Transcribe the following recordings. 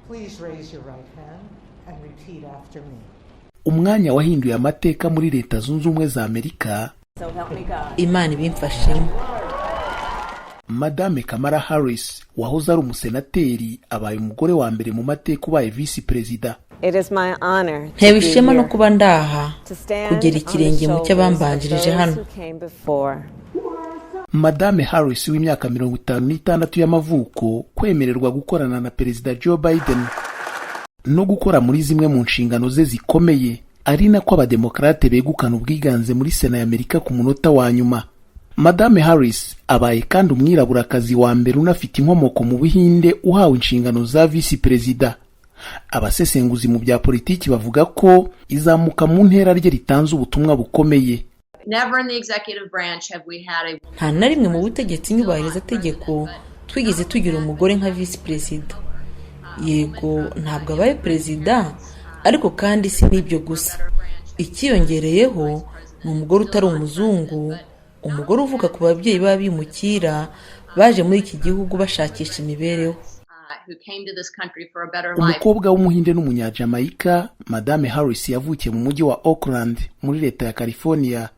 Please raise your right hand and repeat after me. Umwanya wahinduye amateka muri Leta Zunze Ubumwe za Amerika. Imana ibimfashemo. Madame Kamala Harris wahoze ari umusenateri abaye umugore wa mbere mu mateka ubaye vice perezida. Ntewe ishema no kuba ndaha kugera ikirenge mu cy'abambanjirije hano. Madame Harris w'imyaka 56 y'amavuko kwemererwa gukorana na Perezida Joe Biden no gukora muri zimwe mu nshingano ze zikomeye ari nako abademokrate begukana ubwiganze muri Sena y'Amerika ku munota wa nyuma. Madame Harris abaye kandi umwiraburakazi wa mbere unafite inkomoko mu Buhinde uhawe inshingano za vice perezida. Abasesenguzi mu bya politiki bavuga ko izamuka mu ntera rye ritanze ubutumwa bukomeye. Nta na rimwe mu butegetsi nyubahiriza tegeko twigeze tugira umugore nka vice perezida. Yego ntabwo abaye perezida, ariko kandi si n'ibyo gusa. Ikiyongereyeho ni umugore utari umuzungu, umugore uvuka ku babyeyi b'abimukira baje muri iki gihugu bashakisha imibereho. Umukobwa w'umuhinde n'umunyajamaika, Madame Harris yavukiye mu mujyi wa Oakland muri leta ya California.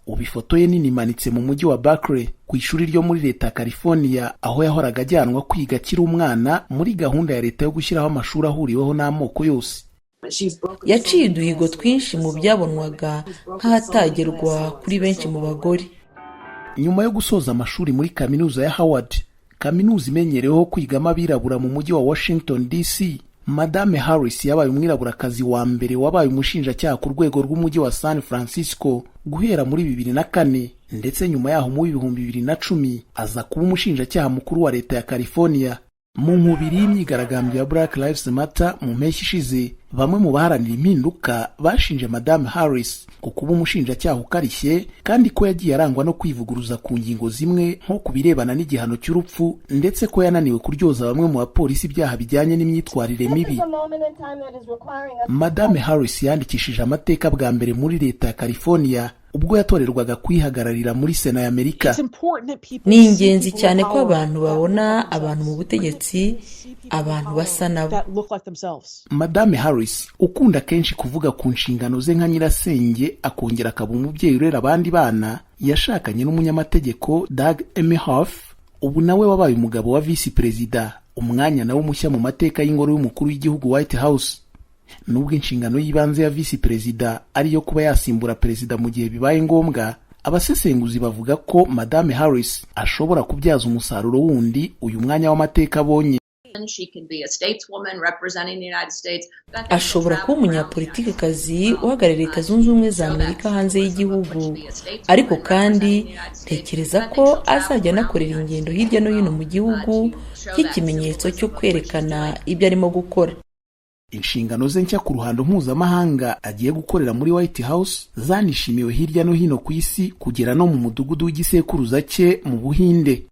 Ubifotoye nini manitse mu mujyi wa Berkeley ku ishuri ryo muri leta ya California aho yahoraga ajyanwa kwiga akiri umwana muri gahunda ya leta yo gushyiraho amashuri ahuriweho n'amoko yose. Yaciye uduhigo twinshi mu byabonwaga nk'ahatagerwa kuri benshi mu bagore. Nyuma yo gusoza amashuri muri kaminuza ya Howard, kaminuza imenyereweho kwigamo abirabura mu mujyi wa Washington DC, Madame Harris yabaye umwiraburakazi wa mbere wabaye umushinjacyaha ku rwego rw'umujyi wa San Francisco guhera muri 2004, ndetse nyuma yaho mu 2010 aza kuba umushinjacyaha mukuru wa leta ya California. Mu nkubiri y'imyigaragambyo ya Black Lives Matter mu mpeshyi ishize, bamwe mu baharanira impinduka bashinje Madame Harris ku kuba umushinjacyaha ukarishye kandi ko yagiye arangwa no kwivuguruza ku ngingo zimwe nko kubirebana n'igihano cy'urupfu, ndetse ko yananiwe kuryoza bamwe mu bapolisi ibyaha bijyanye n'imyitwarire mibi. Madame Harris yandikishije amateka bwa mbere muri leta ya California ubwo yatorerwaga kwihagararira muri Sena y'Amerika. Ni ingenzi cyane ko abantu babona abantu mu butegetsi abantu basa nabo. Madame Harris ukunda kenshi kuvuga ku nshingano ze nka nyirasenge akongera akaba umubyeyi urera abandi bana, yashakanye n'umunyamategeko Doug Emhoff, ubu nawe wabaye umugabo wa vice perezida, umwanya nawe mushya mu mateka y'ingoro y'umukuru w'igihugu White House. Nubwo inshingano y'ibanze ya vice perezida ari yo kuba yasimbura perezida mu gihe bibaye ngombwa, abasesenguzi bavuga ko Madame Harris ashobora kubyaza umusaruro wundi uyu mwanya w'amateka abonye. Ashobora kuba umunyapolitikikazi uhagarariye Leta Zunze Ubumwe za Amerika hanze y'igihugu, ariko kandi tekereza ko azajya anakorera ingendo hirya no hino mu gihugu nk'ikimenyetso cyo kwerekana ibyo arimo gukora. Inshingano ze nshya ku ruhando mpuzamahanga agiye gukorera muri White House zanishimiwe hirya no hino ku isi kugera no mu mudugudu w'igisekuruza cye mu Buhinde.